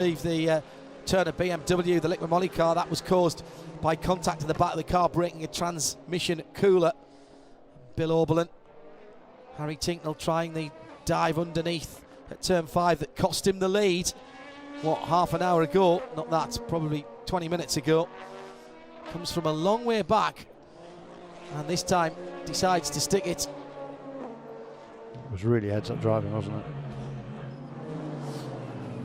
The Turner BMW, the liquid moly car, that was caused by contact in the back of the car, breaking a transmission cooler. Bill Oberlin, Harry Tinknell trying the dive underneath at turn 5 that cost him the lead. What, half an hour ago? Not that, probably 20 minutes ago. Comes from a long way back, and this time decides to stick it. It was really heads-up driving, wasn't it?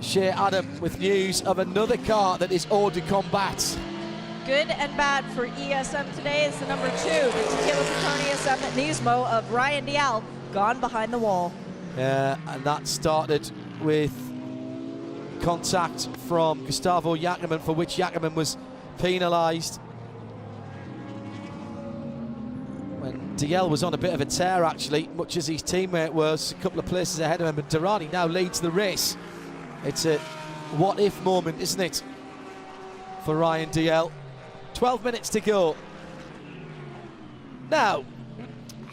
Shea Adam with news of another car that is hors de combat. Good and bad for ESM today is the number 2, the Taylor Patron ESM Nismo of Ryan Dial, gone behind the wall. Yeah, and that started with contact from Gustavo Jackerman, for which Jackerman was penalised. When DL was on a bit of a tear, actually, much as his teammate was a couple of places ahead of him, but Durrani now leads the race. It's a what-if moment, isn't it, for Ryan DL? 12 minutes to go. Now,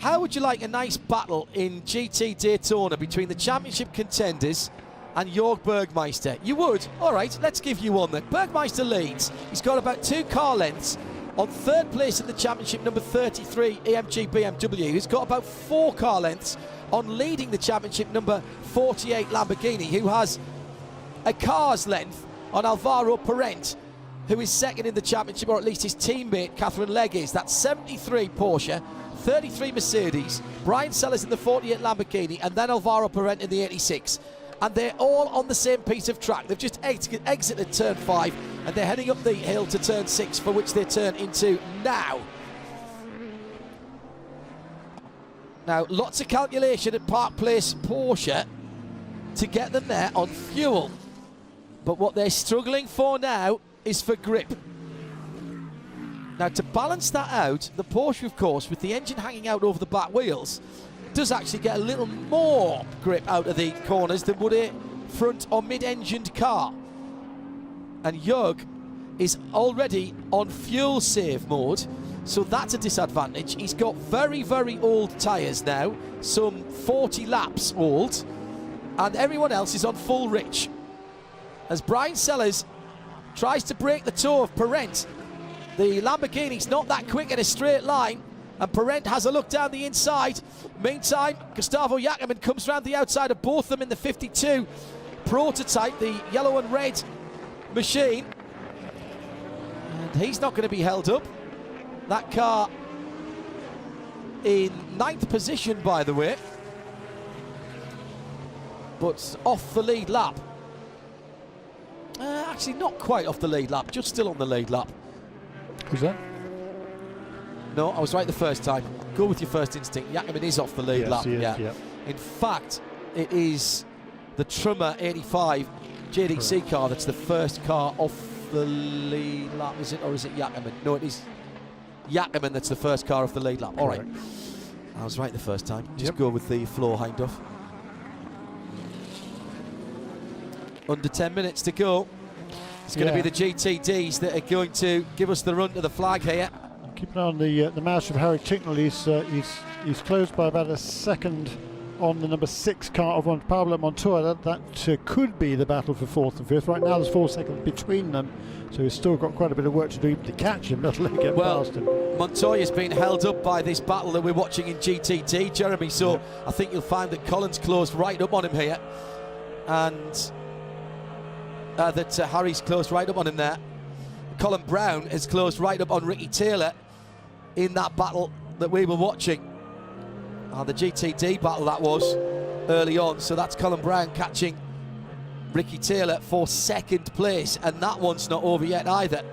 how would you like a nice battle in GT Daytona between the championship contenders and Jörg Bergmeister? You would? All right, let's give you one then. Bergmeister leads. He's got about 2 car lengths on 3rd place in the championship, number 33, AMG BMW. He's got about 4 car lengths on leading the championship, number 48, Lamborghini, who has a car's length on Alvaro Parent, who is 2nd in the championship, or at least his teammate Catherine Legg is. That's 73 Porsche, 33 Mercedes, Brian Sellers in the 48 Lamborghini, and then Alvaro Parent in the 86. And they're all on the same piece of track. They've just exited turn 5, and they're heading up the hill to turn 6, for which they turn into now. Now, lots of calculation at Park Place Porsche to get them there on fuel. But what they're struggling for now is for grip. Now, to balance that out, the Porsche, of course, with the engine hanging out over the back wheels, does actually get a little more grip out of the corners than would a front or mid-engined car. And Jörg is already on fuel save mode, so that's a disadvantage. He's got very, very old tyres now, some 40 laps old, and everyone else is on full rich. As Brian Sellers tries to break the toe of Parent, the Lamborghini's not that quick in a straight line, and Parent has a look down the inside. Meantime, Gustavo Jackerman comes round the outside of both of them in the 52 prototype, the yellow and red machine. And he's not going to be held up. That car in 9th position, by the way, but off the lead lap. Actually, not quite off the lead lap, just still on the lead lap. Who's that? No, I was right the first time. Go with your first instinct. Jackerman is off the lead lap. He is, yeah. yep. In fact, it is the Trummer 85 JDC car that's the first car off the lead lap, is it? Or is it Jackerman? No, it is Jackerman that's the first car off the lead lap. All right. I was right the first time. Just go with the floor Hindhoff. Under 10 minutes to go. It's going to be the GTDs that are going to give us the run to the flag here. Keep an eye on the mouse of Harry Tinknell. He's closed by about a second on the number 6 car of Pablo Montoya. That could be the battle for 4th and 5th. Right now there's 4 seconds between them, so he's still got quite a bit of work to do to catch him, not let him get past him. Montoya's been held up by this battle that we're watching in GTD, Jeremy, so I think you'll find that Colin's closed right up on him here, and that Harry's closed right up on him there. Colin Brown has closed right up on Ricky Taylor in that battle that we were watching. The GTD battle that was early on, so that's Colin Brown catching Ricky Taylor for 2nd place, and that one's not over yet either.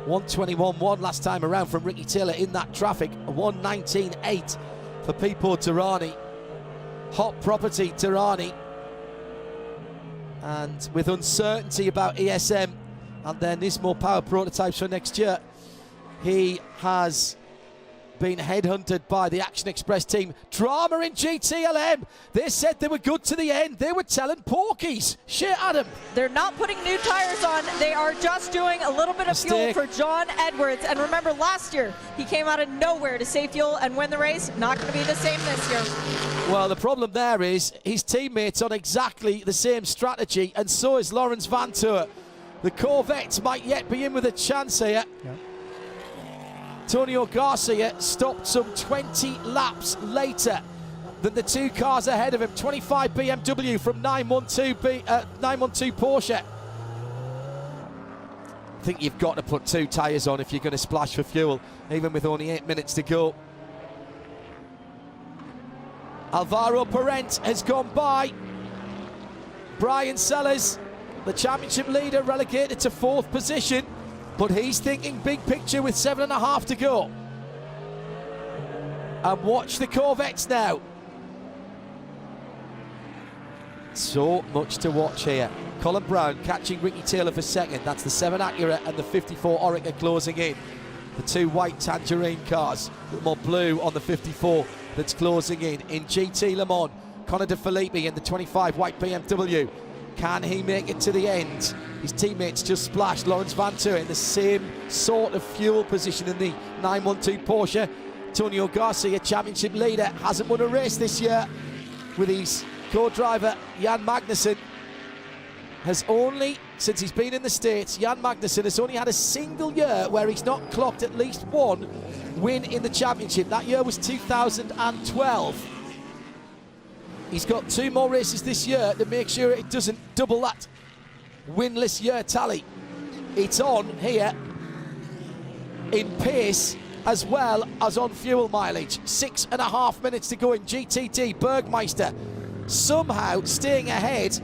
1:21.1 last time around from Ricky Taylor in that traffic. 1:19.8 for Pipo Derani. Hot property Derani. And with uncertainty about ESM and their Nismo power prototypes for next year, he has been headhunted by the Action Express team. Drama in GTLM. They said they were good to the end. They were telling porkies. Shit, Adam. They're not putting new tires on. They are just doing a little bit of fuel for John Edwards. And remember, last year, he came out of nowhere to save fuel and win the race. Not going to be the same this year. Well, the problem there is his teammates on exactly the same strategy, and so is Lawrence Vantour. The Corvettes might yet be in with a chance here. Yeah. Antonio Garcia stopped some 20 laps later than the two cars ahead of him. 25 BMW from 912 Porsche. I think you've got to put two tyres on if you're going to splash for fuel, even with only 8 minutes to go. Alvaro Parent has gone by. Brian Sellers, the championship leader, relegated to 4th position, but he's thinking big picture with 7.5 to go. And watch the Corvettes now. So much to watch here. Colin Brown catching Ricky Taylor for second. That's the 7 Acura and the 54 Oreca closing in. The two white Tangerine cars, a little more blue on the 54 that's closing in. In GT Le Mans, Conor De Filippi in the 25 white BMW. Can he make it to the end? His teammates just splashed. Lawrence Vantour in the same sort of fuel position in the 912 Porsche. Antonio Garcia, championship leader, hasn't won a race this year with his co-driver Jan Magnussen. Has only, since he's been in the States, Jan Magnussen has only had a single year where he's not clocked at least one win in the championship. That year was 2012. He's got 2 more races this year to make sure it doesn't double that winless year tally. It's on here in pace as well as on fuel mileage. 6.5 minutes to go in GTD. Bergmeister somehow staying ahead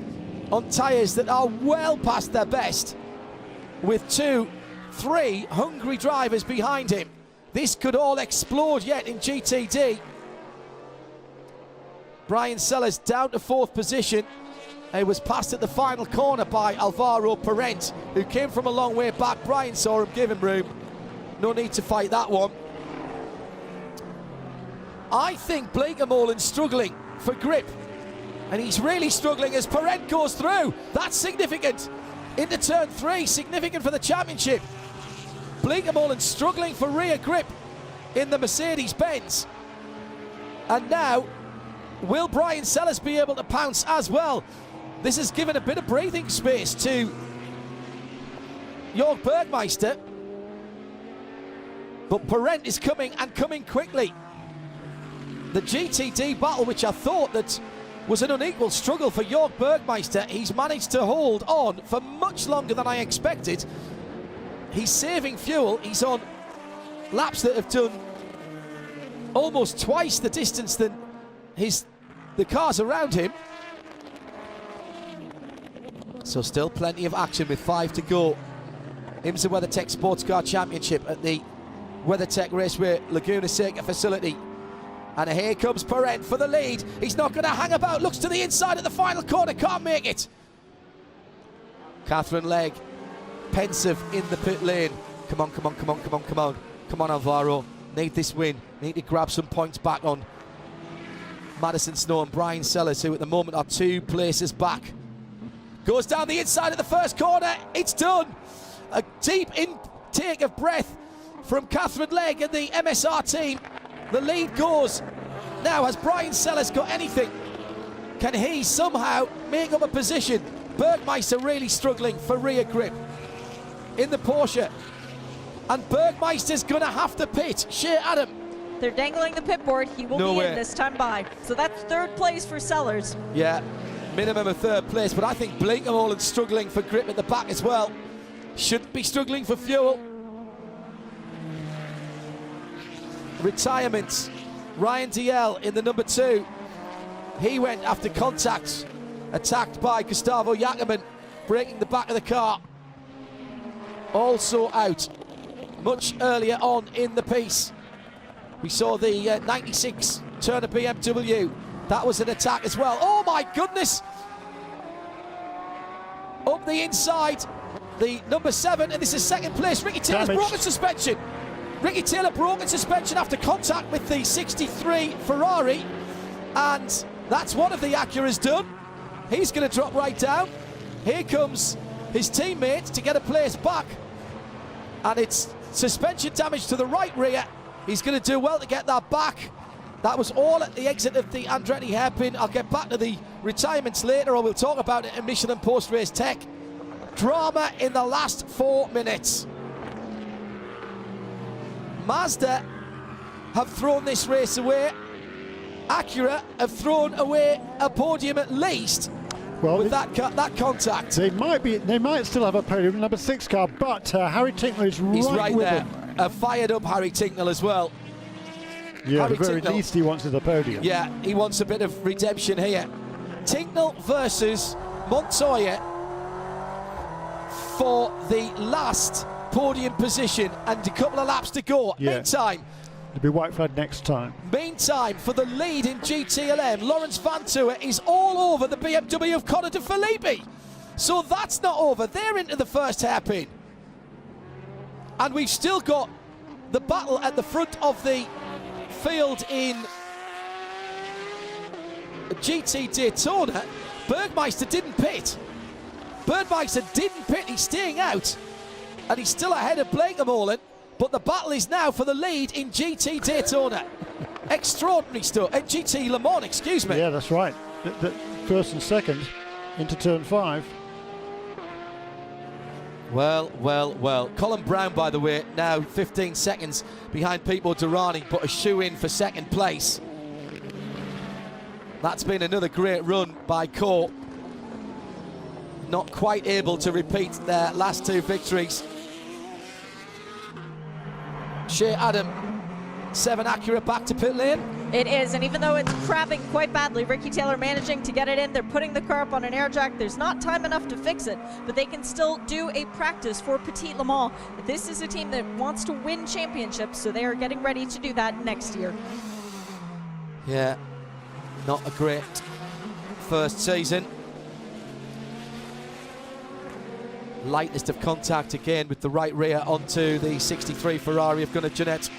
on tyres that are well past their best, with 2-3 hungry drivers behind him. This could all explode yet in GTD. Brian Sellers down to 4th position. He was passed at the final corner by Alvaro Parent, who came from a long way back. Brian saw him, gave him room. No need to fight that one. I think Bleekemolen's struggling for grip, and he's really struggling as Parent goes through. That's significant. Into turn 3, significant for the championship. Bleekemolen struggling for rear grip in the Mercedes-Benz. And now, will Brian Sellers be able to pounce as well? This has given a bit of breathing space to Jörg Bergmeister. But Parent is coming, and coming quickly. The GTD battle, which I thought that was an unequal struggle for Jörg Bergmeister, he's managed to hold on for much longer than I expected. He's saving fuel. He's on laps that have done almost twice the distance than the cars around him. So still plenty of action with 5 to go. IMSA WeatherTech Sports Car Championship at the WeatherTech Raceway Laguna Seca facility. And here comes Parent for the lead. He's not going to hang about. Looks to the inside at the final corner. Can't make it. Catherine Legg, pensive in the pit lane. Come on, come on, come on, come on, come on. Come on, Alvaro. Need this win. Need to grab some points back on Madison Snow and Brian Sellers, who at the moment are 2 places back. Goes down the inside of the first corner. It's done. A deep intake of breath from Catherine Legg and the MSR team. The lead goes. Now, has Brian Sellers got anything? Can he somehow make up a position? Bergmeister really struggling for rear grip in the Porsche. And Bergmeister's going to have to pit. Shea Adam. They're dangling the pit board. He will be in this time by. So that's 3rd place for Sellers. Yeah, minimum of 3rd place. But I think Bleekemolen's struggling for grip at the back as well. Shouldn't be struggling for fuel. Retirements. Ryan DL in the number 2. He went after contact, attacked by Gustavo Jacobin, breaking the back of the car. Also out much earlier on in the piece. We saw the 96 Turner BMW. That was an attack as well. Oh my goodness! Up the inside, the number 7, and this is 2nd place. Ricky Taylor's broken suspension. Ricky Taylor broken suspension after contact with the 63 Ferrari, and that's one of the Acuras done. He's going to drop right down. Here comes his teammate to get a place back, and it's suspension damage to the right rear. He's going to do well to get that back. That was all at the exit of the Andretti hairpin. I'll get back to the retirements later, or we'll talk about it in Michelin post-race tech. Drama in the last 4 minutes. Mazda have thrown this race away. Acura have thrown away a podium at least. Well, with that contact. They might still have a podium, number 6 car, but Harry Tincknell is right with there. them. A fired up Harry Tincknell as well. Yeah, Harry at the very Tincknell, least he wants the podium. Yeah, he wants a bit of redemption here. Tincknell versus Montoya for the last podium position and a couple of laps to go. Yeah. Meantime, it'll be white flag next time. Meantime, for the lead in GTLM, Lawrence Vantour is all over the BMW of Connor de Filippi. So that's not over. They're into the first hairpin. And we've still got the battle at the front of the field in GT Daytona. Bergmeister didn't pit. He's staying out. And he's still ahead of Blakemolen. But the battle is now for the lead in GT Daytona. Extraordinary stuff. GT Le Mans, excuse me. Yeah, that's right. The first and second into turn 5. Well. Colin Brown, by the way, now 15 seconds behind Pipo Derani, but a shoe-in for second place. That's been another great run by Core. Not quite able to repeat their last 2 victories. Shea Adam, 7 Acura back to pit lane. It is, and even though it's crabbing quite badly, Ricky Taylor managing to get it in. They're putting the car up on an air jack. There's not time enough to fix it, but they can still do a practice for Petit Le Mans. This is a team that wants to win championships, so they are getting ready to do that next year. Yeah, not a great first season. Lightest of contact again with the right rear onto the 63 Ferrari of Gunnar Jeanette.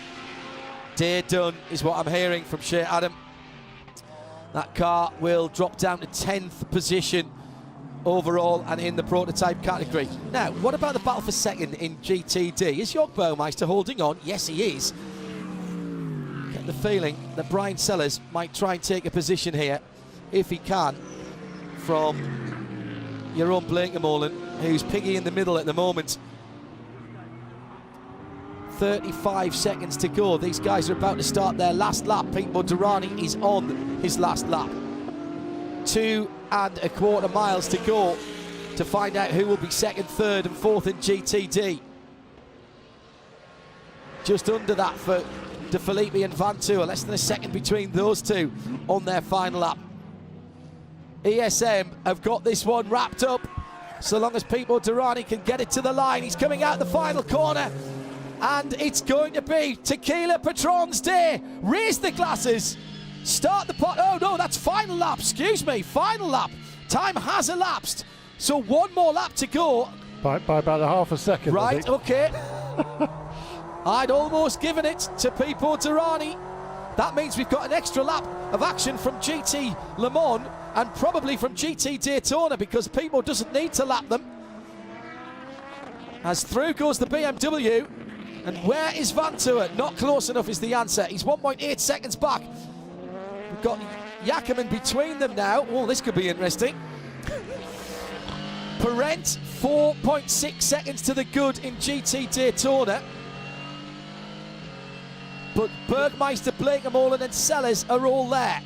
Day done is what I'm hearing from Shea Adam. That car will drop down to 10th position overall and in the prototype category. Now, what about the battle for second in GTD? Is Jörg Burmeister holding on? Yes, he is. Get the feeling that Brian Sellers might try and take a position here, if he can, from Jeroen Blekemolen, who's piggy in the middle at the moment. 35 seconds to go. These guys are about to start their last lap. Pipo Derani is on his last lap. 2.25 miles to go to find out who will be second, third and fourth in GTD. Just under that for De Filippi and Vantour. Less than a second between those two on their final lap. ESM have got this one wrapped up. So long as Pipo Derani can get it to the line. He's coming out the final corner. And it's going to be Tequila Patron's day. Raise the glasses. Start the pot. Oh no, that's final lap. Excuse me, final lap. Time has elapsed. So one more lap to go. By about a half a second. Right, okay. I'd almost given it to Pipo Derani. That means we've got an extra lap of action from GT Le Mans and probably from GT Daytona, because Pipo doesn't need to lap them. As through goes the BMW. And where is Vantour? Not close enough is the answer. He's 1.8 seconds back. We've got Jackerman between them now. Oh, this could be interesting. Parent, 4.6 seconds to the good in GT Daytona. But Bergmeister, Blekemolen and Sellers are all there.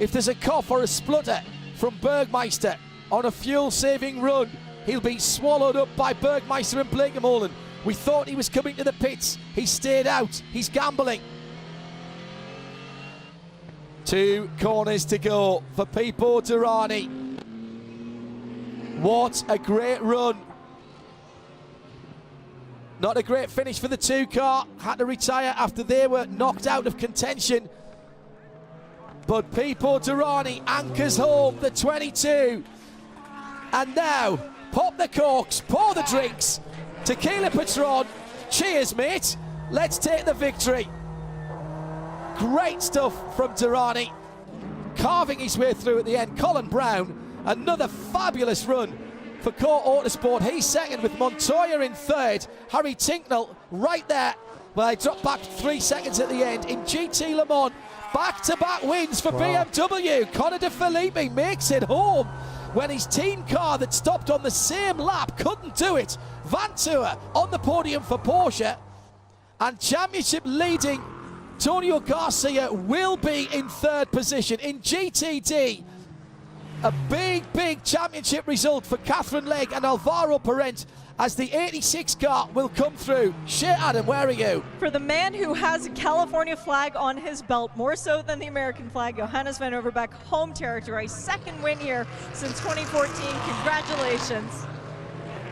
If there's a cough or a splutter from Bergmeister on a fuel-saving run, he'll be swallowed up by Bergmeister and Blekemolen. We thought he was coming to the pits. He stayed out. He's gambling. 2 corners to go for Pipo Derani. What a great run. Not a great finish for the 2 car. Had to retire after they were knocked out of contention. But Pipo Derani anchors home the 22. And now, pop the corks, pour the drinks. Tequila Patron, cheers mate, let's take the victory. Great stuff from Derani, carving his way through at the end. Colin Brown, another fabulous run for Core Autosport. He's second with Montoya in third. Harry Tincknell right there. Well, he dropped back 3 seconds at the end. In GT Le Mans, Back-to-back wins for BMW. Conor De Phillippi makes it home when his team car that stopped on the same lap couldn't do it. Vantour on the podium for Porsche, and championship leading Antonio Garcia will be in third position in GTD. A big championship result for Catherine Legg and Alvaro Parent as the 86 car will come through. Shea Adam, where are you? For the man who has a California flag on his belt, more so than the American flag, Johannes van Overbeek, home territory, second win here since 2014. Congratulations.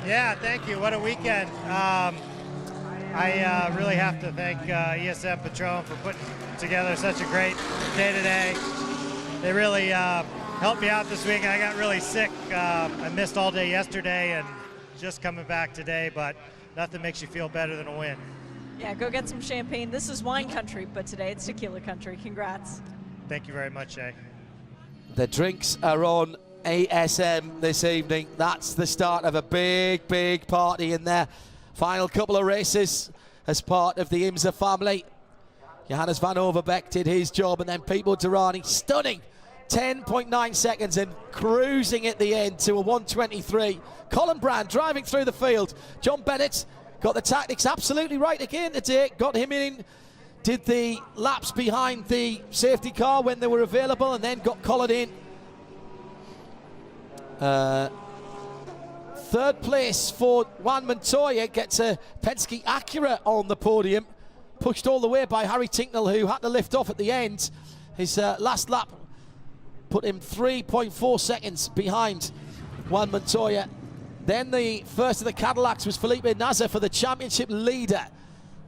Yeah, thank you. What a weekend. I really have to thank ESM Patron for putting together such a great day today. They really helped me out this week. I got really sick. I missed all day yesterday and just coming back today, but nothing makes you feel better than a win. Yeah, go get some champagne. This is wine country, but today it's tequila country. Congrats. Thank you very much, Shay. The drinks are on ASM this evening. That's the start of a big party in there. Final couple of races as part of the IMSA family. Johannes van Overbeek did his job, and then Pipo Derani, stunning 10.9 seconds and cruising at the end to a 1:23. Colin Brand driving through the field. John Bennett got the tactics absolutely right again today. Got him in, did the laps behind the safety car when they were available, and then got Colin in. Third place for Juan Montoya, gets a Penske Acura on the podium. Pushed all the way by Harry Tinknell, who had to lift off at the end. His last lap put him 3.4 seconds behind Juan Montoya. Then the first of the Cadillacs was Felipe Nasr for the championship leader.